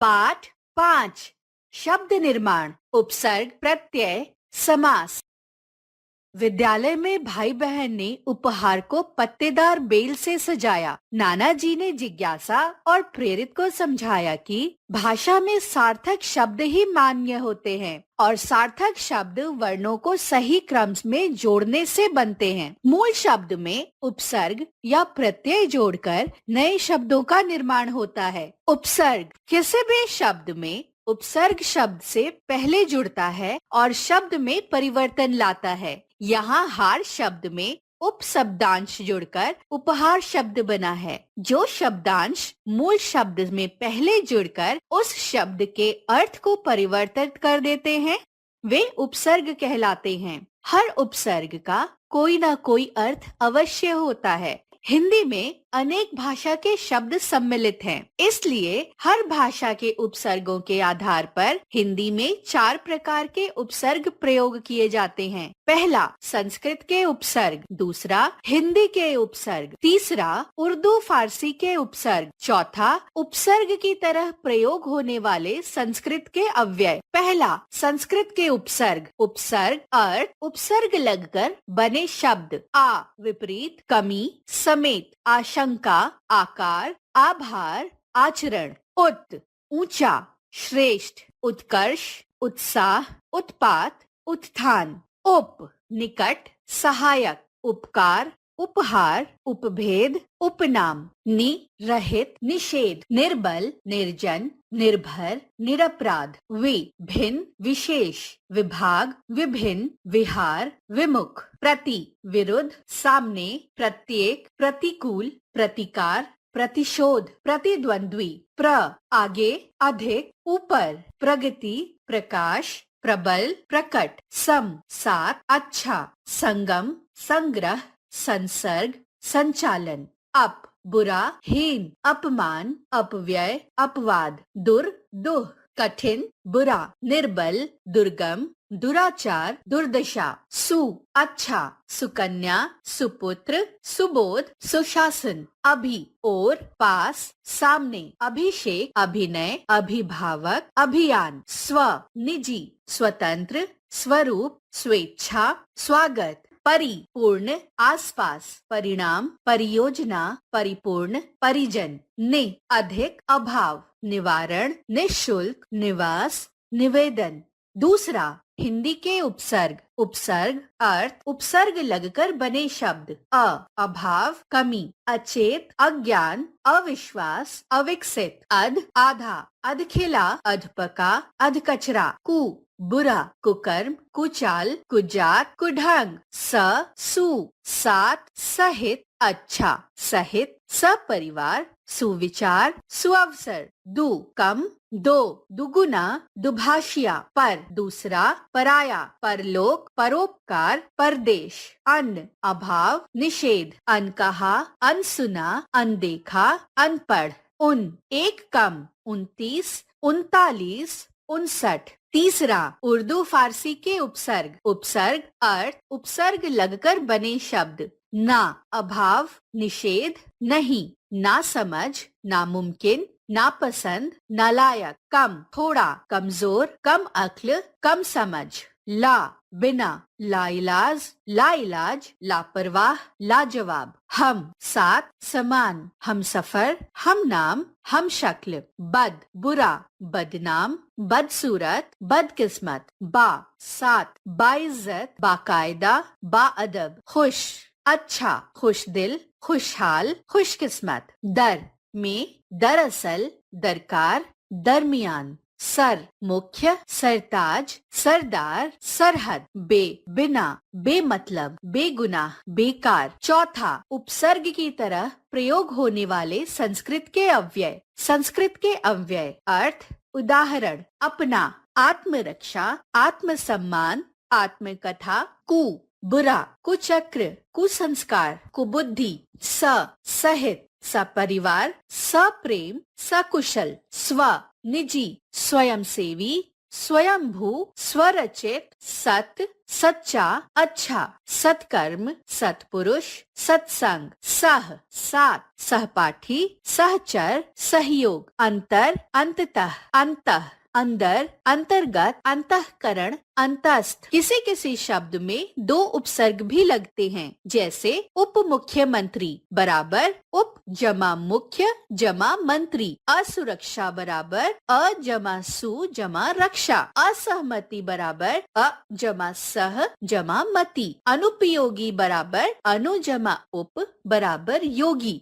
पाठ 5 शब्द निर्माण, उपसर्ग, प्रत्यय, समास। विद्यालय में भाई बहन ने उपहार को पत्तेदार बेल से सजाया। नाना जी ने जिज्ञासा और प्रेरित को समझाया कि भाषा में सार्थक शब्द ही मान्य होते हैं और सार्थक शब्द वर्णों को सही क्रम में जोड़ने से बनते हैं। मूल शब्द में उपसर्ग या प्रत्यय जोड़कर नए शब्दों का निर्माण होता है। उपसर्ग किसी भी शब्द में उपसर्ग शब्द से पहले जुड़ता है और शब्द में परिवर्तन लाता है। यहाँ हार शब्द में उपशब्दांश जुड़कर उपहार शब्द बना है। जो शब्दांश मूल शब्द में पहले जुड़कर उस शब्द के अर्थ को परिवर्तित कर देते हैं, वे उपसर्ग कहलाते हैं। हर उपसर्ग का कोई ना कोई अर्थ अवश्य होता है। हिंदी में अनेक भाषा के शब्द सम्मिलित हैं, इसलिए हर भाषा के उपसर्गों के आधार पर हिंदी में 4 प्रकार के उपसर्ग प्रयोग किए जाते हैं। पहला संस्कृत के उपसर्ग, दूसरा हिंदी के उपसर्ग, तीसरा उर्दू फारसी के उपसर्ग, चौथा उपसर्ग की तरह प्रयोग होने वाले संस्कृत के अव्यय। पहला संस्कृत के उपसर्ग। उपसर्ग अर्थ उपसर्ग लगकर बने शब्द। आ विपरीत, कमी, समेत, आशंका, आकार, आभार, आचरण। उत ऊंचा, श्रेष्ठ, उत्कर्ष, उत्साह, उत्पात, उत्थान। उप निकट, सहायक, उपकार, उपहार, उपभेद, उपनाम। नि रहित, निषेध, निर्बल, निर्जन, निर्भर, निरपराध। वि भिन्न, विशेष, विभाग, विभिन्न, विहार, विमुख। प्रति विरुद्ध, सामने, प्रत्येक, प्रतिकूल, प्रतिकार, प्रतिशोध, प्रतिद्वंद्वी। प्र आगे, अधिक, ऊपर, प्रगति, प्रकाश, प्रबल, प्रकट। सम साथ, अच्छा, संगम, संग्रह, संसर्ग, संचालन। अप बुरा, हीन, अपमान, अपव्यय, अपवाद। दुर दुह, कठिन, बुरा, निर्बल, दुर्गम, दुराचार, दुर्दशा। सु अच्छा, सुकन्या, सुपुत्र, सुबोध, सुशासन। अभि और, पास, सामने, अभिषेक, अभिनय, अभिभावक, अभियान। स्व निजी, स्वतंत्र, स्वरूप, स्वेच्छा, स्वागत। परिपूर्ण, आसपास, परिणाम, परियोजना, परिपूर्ण, परिजन। नि अधिक, अभाव, निवारण, निःशुल्क, निवास, निवेदन। दूसरा हिंदी के उपसर्ग। उपसर्ग अर्थ उपसर्ग लगकर बने शब्द। अ अभाव, कमी, अचेत, अज्ञान, अविश्वास, अविकसित। अध आधा, अधखिला, अधपका, अधकचरा। कु बुरा, कुकर्म, कुचाल, कुजात, कुढंग। स सु साथ, सहित, अच्छा, सहित, सपरिवार, सुविचार, सुअवसर। दु कम, दो दुगुना, दुभाषिया। पर दूसरा, पराया, परलोक, परोपकार, परदेश। अन्न अभाव, निषेध, अनकहा, अनसुना, अनदेखा, अनपढ़। उन एक कम, 29, 39, 59। तीसरा उर्दू फारसी के उपसर्ग। उपसर्ग अर्थ उपसर्ग लगकर बने शब्द। ना अभाव, निषेध, नहीं, ना समझ, नामुमकिन, नापसंद, नालायक। कम थोड़ा, कमजोर, कम अक्ल, कम समझ। ला बिना, लाइलाज, लाइलाज, लापरवाह, लाजवाब। हम साथ, समान, हम सफर, हम नाम, हम शक्ल। बद बुरा, बदनाम, बदसूरत, बदकिस्मत। बा साथ, बाइज्जत, बाकायदा, बाअदब। खुश अच्छा, खुश दिल, खुशहाल, खुशकिस्मत। दर में, दरअसल, दरकार, दरमियान। सर मुख्य, सरताज, सरदार, सरहद। बे बिना, बेमतलब, बेगुनाह, बेकार। चौथा उपसर्ग की तरह प्रयोग होने वाले संस्कृत के अव्यय। संस्कृत के अव्यय अर्थ उदाहरण। अपना, आत्मरक्षा, आत्मसम्मान, आत्मकथा। कु बुरा, कुचक्र, कुसंस्कार, कुबुद्धि। स सहित, सपरिवार, सप्रेम, सकुशल। स्व निजी, स्वयंसेवी, स्वयंभू, स्वरचित, सत, सच्चा, अच्छा, सत्कर्म, सत्पुरुष, सत्संग, सह, साथ, सहपाठी, सहचर, सहयोग, अंतर, अंततः, अंतः, अंदर, अंतर्गत, अंतःकरण, अंतस्थ। किसी किसी शब्द में दो उपसर्ग भी लगते हैं, जैसे उप मुख्यमंत्री बराबर उप जमा मुख्य जमा मंत्री, असुरक्षा बराबर अ जमा सु जमा रक्षा, असहमति बराबर अ जमा सह जमा मति, अनुपयोगी बराबर अनु जमा उप बराबर योगी।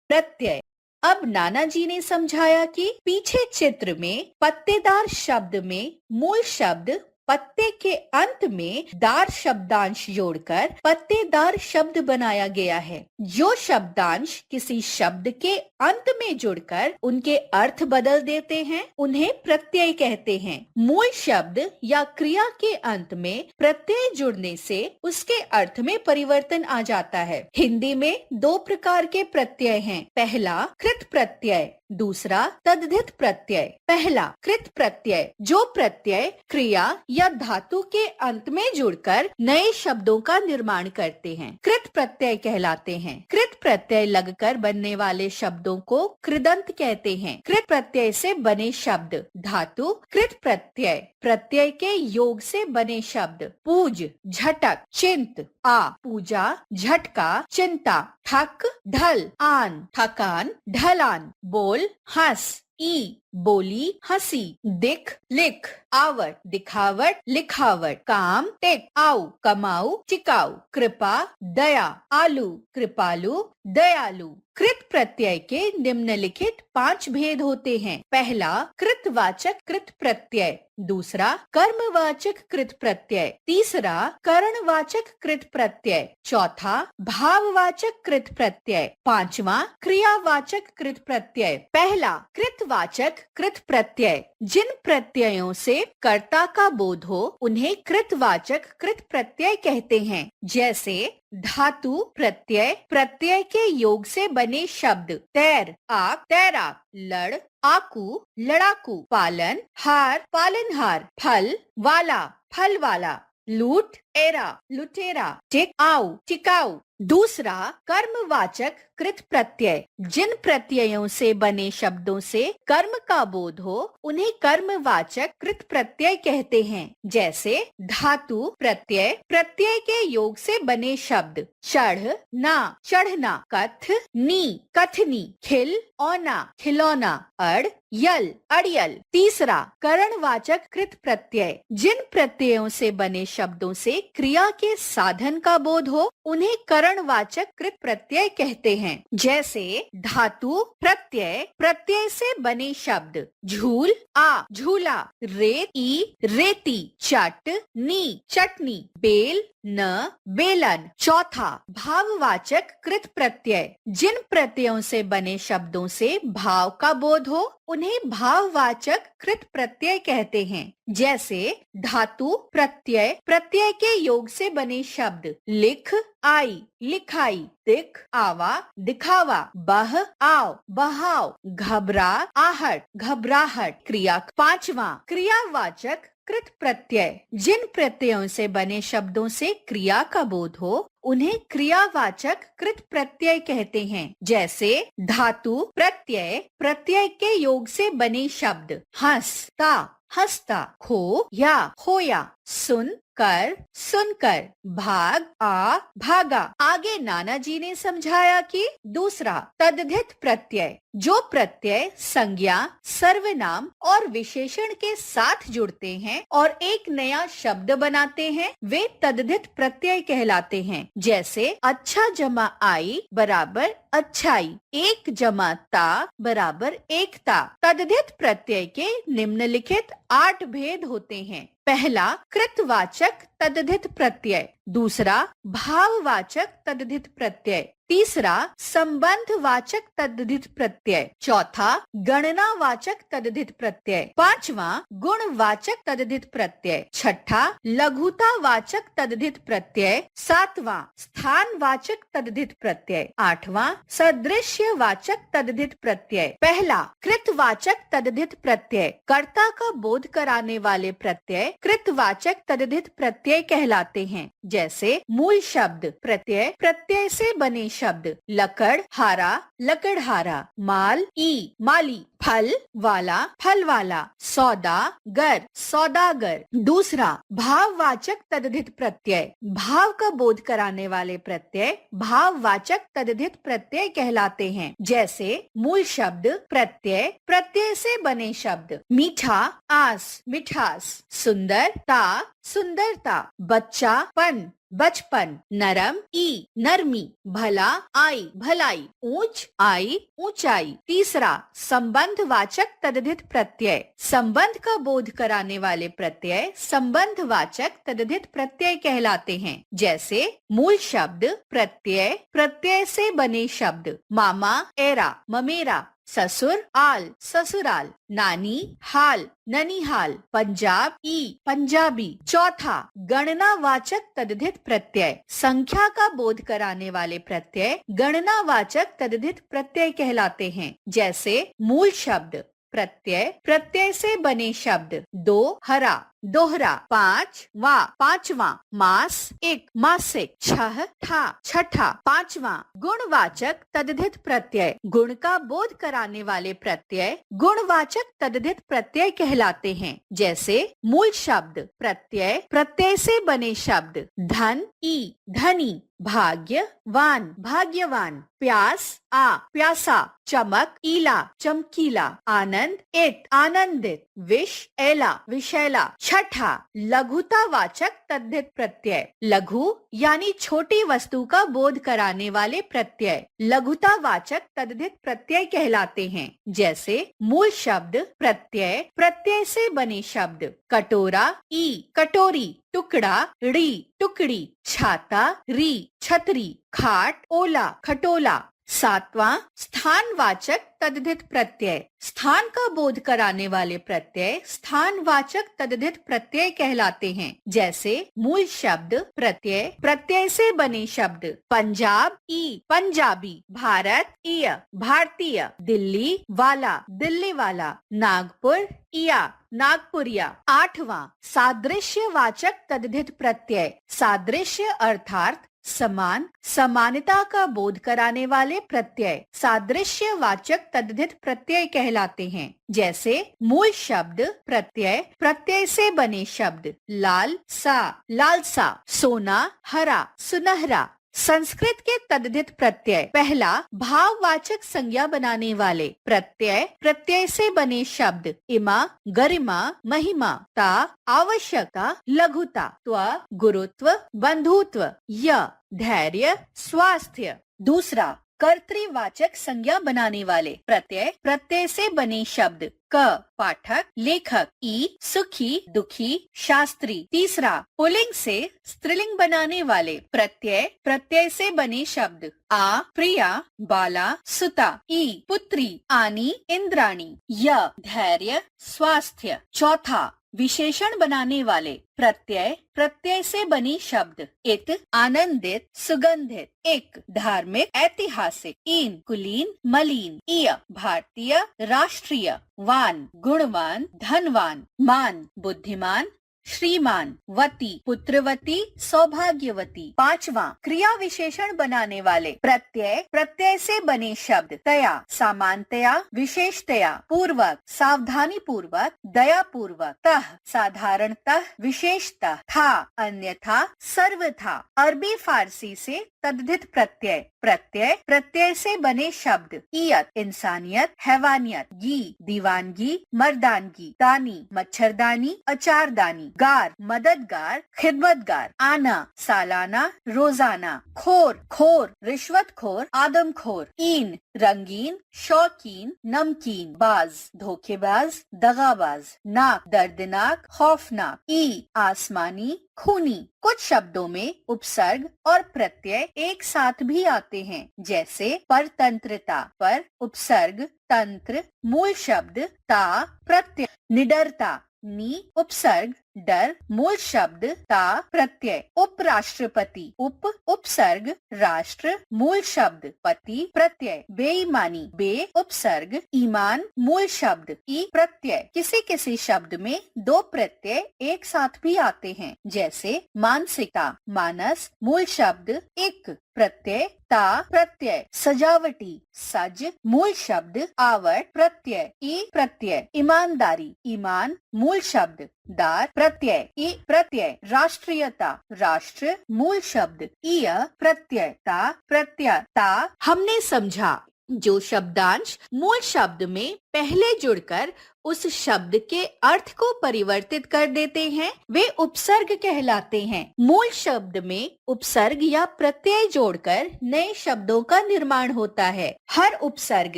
प्रत्यय। अब नाना जी ने समझाया कि पीछे चित्र में पत्तेदार शब्द में मूल शब्द पत्ते के अंत में दार शब्दांश जोड़कर पत्तेदार शब्द बनाया गया है। जो शब्दांश किसी शब्द के अंत में जुड़कर उनके अर्थ बदल देते हैं, उन्हें प्रत्यय कहते हैं। मूल शब्द या क्रिया के अंत में प्रत्यय जुड़ने से उसके अर्थ में परिवर्तन आ जाता है। हिंदी में दो प्रकार के प्रत्यय हैं। पहला कृत प्रत्यय, दूसरा तद्धित प्रत्यय। पहला कृत प्रत्यय, जो प्रत्यय क्रिया या धातु के अंत में जुड़कर नए शब्दों का निर्माण करते हैं, कृत प्रत्यय कहलाते हैं। कृत प्रत्यय लगकर बनने वाले शब्दों को कृदंत कहते हैं। कृत प्रत्यय से बने शब्द धातु कृत प्रत्यय, प्रत्यय के योग से बने शब्द पूज, झटक, चिंत, आ, पूजा, झटका, चिंता, ठक, ढल, आन, थकान, ढलान, बोल, हंस, ई, बोली, हंसी, दिख, लिख, आवट, दिखावट, लिखावट, काम, टेक, आओ, कमाऊ, टिकाऊ, कृपा, दया, आलू, कृपालु, दयालु। कृत प्रत्यय के निम्नलिखित 5 भेद होते हैं। पहला कृतवाचक कृत प्रत्यय, दूसरा कर्मवाचक कृत प्रत्यय, तीसरा करणवाचक कृत प्रत्यय, चौथा भाववाचक कृत प्रत्यय, पांचवा क्रियावाचक कृत प्रत्यय। पहला कृतवाचक कृत प्रत्यय, जिन प्रत्ययों से कर्ता का बोध हो उन्हें कृतवाचक कृत प्रत्यय कहते हैं। जैसे धातु प्रत्यय, प्रत्यय के योग से बने शब्द तैर, आक, तैराक, लड़, आकू, लड़ाकू, पालन, हार, पालनहार, फल वाला, फल वाला, लूट, एरा, लुटेरा, टिक, आओ, टिकाऊ। दूसरा कर्मवाचक कृत प्रत्यय, जिन प्रत्ययों से बने शब्दों से कर्म का बोध हो उन्हें कर्मवाचक कृत प्रत्यय कहते हैं। जैसे धातु प्रत्यय, प्रत्यय के योग से बने शब्द चढ़, ना, चढ़ना, कथ, नी, कथनी, खिल, औना, खिलौना, अड़, यल, अड़ियल। तीसरा करणवाचक कृत प्रत्यय, जिन प्रत्ययों से बने शब्दों से क्रिया के साधन का बोध हो उन्हें करणवाचक कृत प्रत्यय कहते हैं। जैसे धातु प्रत्यय, प्रत्यय से बने शब्द झूल, आ, झूला, रेत, ई, रेती, चट, नी, चटनी, बेल, न, बेलन। चौथा भाववाचक कृत प्रत्यय, जिन प्रत्ययों से बने शब्दों से भाव का बोध हो उन्हें भाववाचक कृत प्रत्यय कहते हैं। जैसे धातु प्रत्यय, प्रत्यय के योग से बने शब्द लिख, आई, लिखाई, दिख, आवा, दिखावा, बह, आओ, बहाव, घबरा, आहट, घबराहट। क्रिया। पांचवा क्रियावाचक कृत प्रत्यय, जिन प्रत्ययों से बने शब्दों से क्रिया का बोध हो उन्हें क्रियावाचक कृत प्रत्यय कहते हैं। जैसे धातु प्रत्यय, प्रत्यय के योग से बने शब्द हंसता, हंसता, खो या खोया, सुन कर, सुनकर, भाग, आ, भागा। आगे नाना जी ने समझाया कि दूसरा तद्धित प्रत्यय, जो प्रत्यय संज्ञा, सर्वनाम और विशेषण के साथ जुड़ते हैं और एक नया शब्द बनाते हैं, वे तद्धित प्रत्यय कहलाते हैं। जैसे अच्छा जमा आई बराबर अच्छाई, एक जमा ता बराबर एकता। तद्धित प्रत्यय के निम्नलिखित 8 भेद होते हैं। पहला कृतवाचक तद्धित प्रत्यय, दूसरा भाववाचक तद्धित प्रत्यय, तीसरा संबंधवाचक तद्धित प्रत्यय। चौथा गणनावाचक तद्धित प्रत्यय। पांचवा गुणवाचक तद्धित प्रत्यय। छठा लघुतावाचक तद्धित प्रत्यय। सातवां स्थानवाचक तद्धित प्रत्यय। आठवां सदृश्यवाचक तद्धित प्रत्यय। पहला कृतवाचक तद्धित प्रत्यय। कर्ता का बोध कराने वाले प्रत्यय कृतवाचक तद्धित प्रत्यय कहलाते हैं। जैसे मूल शब्द प्रत्यय, प्रत्यय से बने शब्द लकड़ हारा, लकड़हारा। माल ई माली, फल वाला, फल वाला। सौदा गर, सौदागर। दूसरा भाववाचक तद्धित प्रत्यय। भाव का बोध कराने वाले प्रत्यय भाववाचक तद्धित प्रत्यय कहलाते हैं। जैसे मूल शब्द प्रत्यय, प्रत्यय से बने शब्द मीठा आस, मिठास। सुंदर ता, सुंदरता। बच्चा पन, बचपन। नरम ई नरमी, भला आई, भलाई। ऊंच आई, ऊंचाई। तीसरा संबंधवाचक तद्धित प्रत्यय। संबंध का बोध कराने वाले प्रत्यय संबंधवाचक तद्धित प्रत्यय कहलाते हैं। जैसे मूल शब्द प्रत्यय, प्रत्यय से बने शब्द मामा एरा, ममेरा। ससुर आल, ससुराल। नानी हाल, ननिहाल। पंजाब ई पंजाबी। चौथा गणनावाचक तद्धित प्रत्यय। संख्या का बोध कराने वाले प्रत्यय गणनावाचक तद्धित प्रत्यय कहलाते हैं। जैसे मूल शब्द प्रत्यय, प्रत्यय से बने शब्द दो हरा, दोहरा। पांच वा, पांचवा। मास एक, मासिक। छह ठा, छठा। पांचवा गुणवाचक तद्धित प्रत्यय। गुण का बोध कराने वाले प्रत्यय गुणवाचक तद्धित प्रत्यय कहलाते हैं। जैसे मूल शब्द प्रत्यय, प्रत्यय से बने शब्द धन ई धनी, भाग्यवान, भाग्यवान। प्यास आ, प्यासा। चमक ईला, चमकीला। आनंद इत, आनंदित। विष एला, विषैला। छठा लघुतावाचक तद्धित प्रत्यय। लघु यानी छोटी वस्तु का बोध कराने वाले प्रत्यय लघुतावाचक तद्धित प्रत्यय कहलाते हैं। जैसे मूल शब्द प्रत्यय, प्रत्यय से बने शब्द कटोरा ई कटोरी, टुकड़ा री टुकड़ी। छाता री छतरी। खाट ओला, खटोला। सातवां स्थानवाचक तद्धित प्रत्यय। स्थान का बोध कराने वाले प्रत्यय स्थानवाचक तद्धित प्रत्यय कहलाते हैं। जैसे मूल शब्द प्रत्यय, प्रत्यय से बने शब्द पंजाब ई पंजाबी, भारत ईय भारतीय। दिल्ली वाला, दिल्ली वाला। नागपुर इया नागपुरिया। आठवां सादृश्यवाचक तद्धित प्रत्यय। सादृश्य अर्थात समान, समानता का बोध कराने वाले प्रत्यय सादृश्यवाचक तद्धित प्रत्यय कहलाते हैं। जैसे मूल शब्द प्रत्यय, प्रत्यय से बने शब्द लाल सा, लालसा। सोना हरा, सुनहरा। संस्कृत के तद्धित प्रत्यय। पहला भाववाचक संज्ञा बनाने वाले प्रत्यय, प्रत्यय से बने शब्द इमा, गरिमा, महिमा। ता आवश्यकता, लघुता। त्व गुरुत्व, बंधुत्व। य धैर्य, स्वास्थ्य। दूसरा कर्तृवाचक संज्ञा बनाने वाले प्रत्यय, प्रत्यय से बने शब्द क पाठक, लेखक। ई सुखी, दुखी, शास्त्री। तीसरा पुल्लिंग से स्त्रीलिंग बनाने वाले प्रत्यय, प्रत्यय से बने शब्द आ प्रिया, बाला, सुता। ई पुत्री, आनी, इंद्राणी। य धैर्य, स्वास्थ्य। चौथा विशेषण बनाने वाले प्रत्यय, प्रत्यय से बनी शब्द इत, आनंदित, सुगंधित। एक धार्मिक, ऐतिहासिक। इन कुलीन, मलिन। इय भारतीय, राष्ट्रीय। वान गुणवान, धनवान। मान बुद्धिमान, श्रीमान। वती पुत्रवती, सौभाग्यवती। पांचवा क्रिया विशेषण बनाने वाले प्रत्यय, प्रत्यय से बने शब्द तया, सामान्यतया, विशेषतया। पूर्वक सावधानी पूर्वक, दया पूर्वक। तह साधारणतः, विशेषतः। था अन्यथा, सर्वथा। अरबी फारसी से तद्धित प्रत्यय। प्रत्यय, प्रत्यय से बने शब्द इयत, इंसानियत, हैवानियत। गी दीवानगी, मर्दानगी। दानी मच्छरदानी, अचारदानी। गार मददगार, खिदमतगार। आना सालाना, रोजाना। खोर खोर, रिश्वतखोर, आदमखोर। ईन रंगीन, शौकीन, नमकीन, बाज, धोखेबाज, दगाबाज, नाक, दर्दनाक, खौफनाक, ई, आसमानी, खूनी। कुछ शब्दों में उपसर्ग और प्रत्यय एक साथ भी आते हैं, जैसे परतंत्रता, पर उपसर्ग, तंत्र, मूल शब्द ता, प्रत्यय, निडरता, नी, उपसर्ग, डर, मूल शब्द ता, प्रत्यय, उपराष्ट्रपति, उपसर्ग, राष्ट्र, मूल शब्द पति, प्रत्यय, बेईमानी, बे, उपसर्ग, ईमान, मूल शब्द ई, प्रत्यय। किसी किसी शब्द में दो प्रत्यय एक साथ भी आते हैं, जैसे मानसिकता, मानस, मूल शब्द एक, प्रत्यय, ता, प्रत्यय, सजावटी, सज, मूल शब्द आवट, प्रत्यय, ई, प्रत्यय, ईमानदारी, ईमान, मूल शब्द दार, प्रत्यय, ई, प्रत्यय, राष्ट्रीयता, राष्ट्र, मूल शब्द ईय, प्रत्यय, ता, प्रत्यय, ता। हमने समझा जो शब्दांश मूल शब्द में पहले जुड़कर उस शब्द के अर्थ को परिवर्तित कर देते हैं, वे उपसर्ग कहलाते हैं। मूल शब्द में उपसर्ग या प्रत्यय जोड़कर नए शब्दों का निर्माण होता है। हर उपसर्ग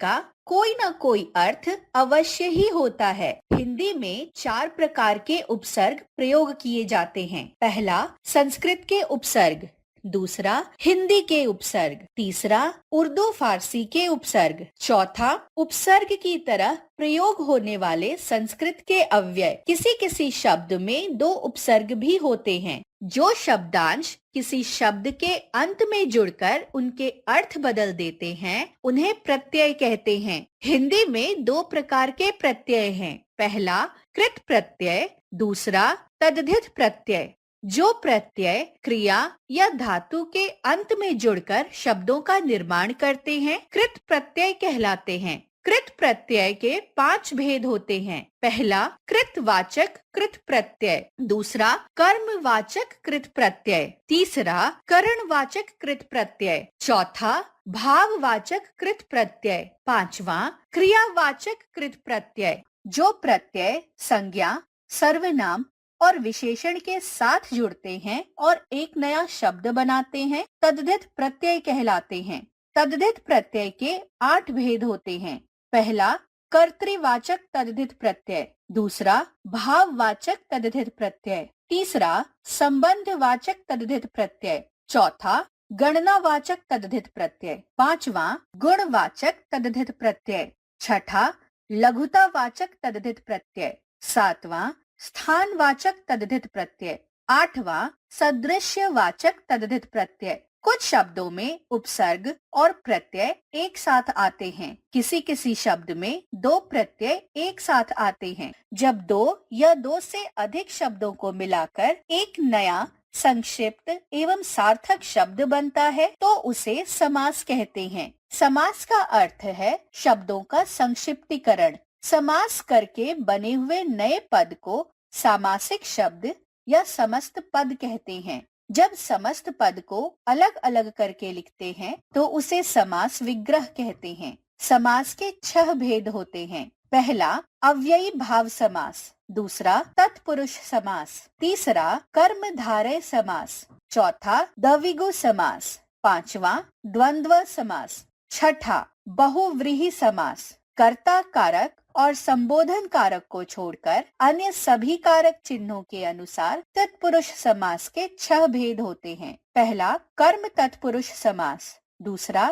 का कोई न कोई अर्थ अवश्य ही होता है। हिंदी में 4 प्रकार के उपसर्ग प्रयोग किए जाते हैं। पहला, संस्कृत के उपसर्ग, दूसरा हिंदी के उपसर्ग, तीसरा उर्दू फारसी के उपसर्ग, चौथा उपसर्ग की तरह प्रयोग होने वाले संस्कृत के अव्यय। किसी किसी शब्द में 2 उपसर्ग भी होते हैं। जो शब्दांश किसी शब्द के अंत में जुड़कर उनके अर्थ बदल देते हैं, उन्हें प्रत्यय कहते हैं। हिंदी में 2 प्रकार के प्रत्यय हैं। पहला कृत प्रत्यय, दूसरा तद्धित प्रत्यय। जो प्रत्यय क्रिया या धातु के अंत में जुड़कर शब्दों का निर्माण करते हैं, कृत प्रत्यय कहलाते हैं। कृत प्रत्यय के 5 भेद होते हैं। पहला कृतवाचक कृत प्रत्यय, दूसरा कर्मवाचक कृत प्रत्यय, तीसरा करणवाचक कृत प्रत्यय, चौथा भाववाचक कृत प्रत्यय, पांचवा क्रियावाचक कृत प्रत्यय। जो प्रत्यय संज्ञा, सर्वनाम और विशेषण के साथ जुड़ते हैं और एक नया शब्द बनाते हैं, तद्धित प्रत्यय कहलाते हैं। तद्धित प्रत्यय के 8 भेद होते हैं। पहला कर्तृवाचक तद्धित प्रत्यय, दूसरा भाववाचक तद्धित प्रत्यय, तीसरा संबंधवाचक तद्धित प्रत्यय, चौथा गणनावाचक तद्धित प्रत्यय, पांचवा गुणवाचक तद्धित प्रत्यय, छठा लघुतावाचक तद्धित प्रत्यय, सातवां स्थानवाचक तद्धित प्रत्यय, आठवां सदृश्यवाचक तद्धित प्रत्यय। कुछ शब्दों में उपसर्ग और प्रत्यय एक साथ आते हैं। किसी किसी शब्द में 2 प्रत्यय एक साथ आते हैं। जब 2 या 2 से अधिक शब्दों को मिलाकर एक नया संक्षिप्त एवं सार्थक शब्द बनता है, तो उसे समास कहते हैं। समास का अर्थ है शब्दों का संक्षिप्तीकरण। समास करके बने हुए नए पद को सामासिक शब्द या समस्त पद कहते हैं। जब समस्त पद को अलग अलग करके लिखते हैं तो उसे समास विग्रह कहते हैं। समास के 6 भेद होते हैं। पहला अव्ययी भाव समास, दूसरा तत्पुरुष समास, तीसरा कर्मधारय समास, चौथा द्विगु समास, पांचवा द्वंद्व समास, छठा बहुव्रीहि समास। कर्ता कारक और संबोधन कारक को छोड़कर अन्य सभी कारक चिन्हों के अनुसार तत्पुरुष समास के 6 भेद होते हैं। पहला कर्म तत्पुरुष समास, दूसरा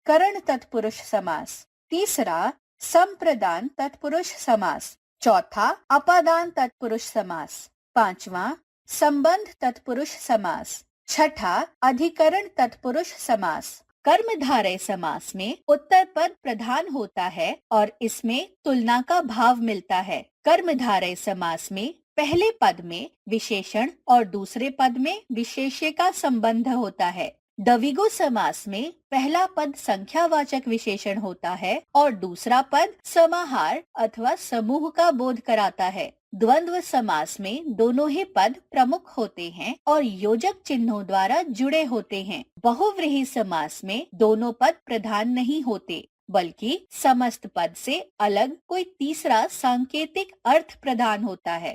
करण तत्पुरुष समास, तीसरा संप्रदान तत्पुरुष समास, चौथा अपादान तत्पुरुष समास, पांचवा संबंध तत्पुरुष समास, छठा अधिकरण तत्पुरुष समास। कर्मधारय समास में उत्तर पद प्रधान होता है और इसमें तुलना का भाव मिलता है। कर्मधारय समास में पहले पद में विशेषण और दूसरे पद में विशेष्य का संबंध होता है। द्विगु समास में पहला पद संख्यावाचक विशेषण होता है और दूसरा पद समाहार अथवा समूह का बोध कराता है। द्वंद्व समास में दोनों ही पद प्रमुख होते हैं और योजक चिन्हों द्वारा जुड़े होते हैं। बहुव्रीहि समास में दोनों पद प्रधान नहीं होते, बल्कि समस्त पद से अलग कोई तीसरा सांकेतिक अर्थ प्रदान होता है।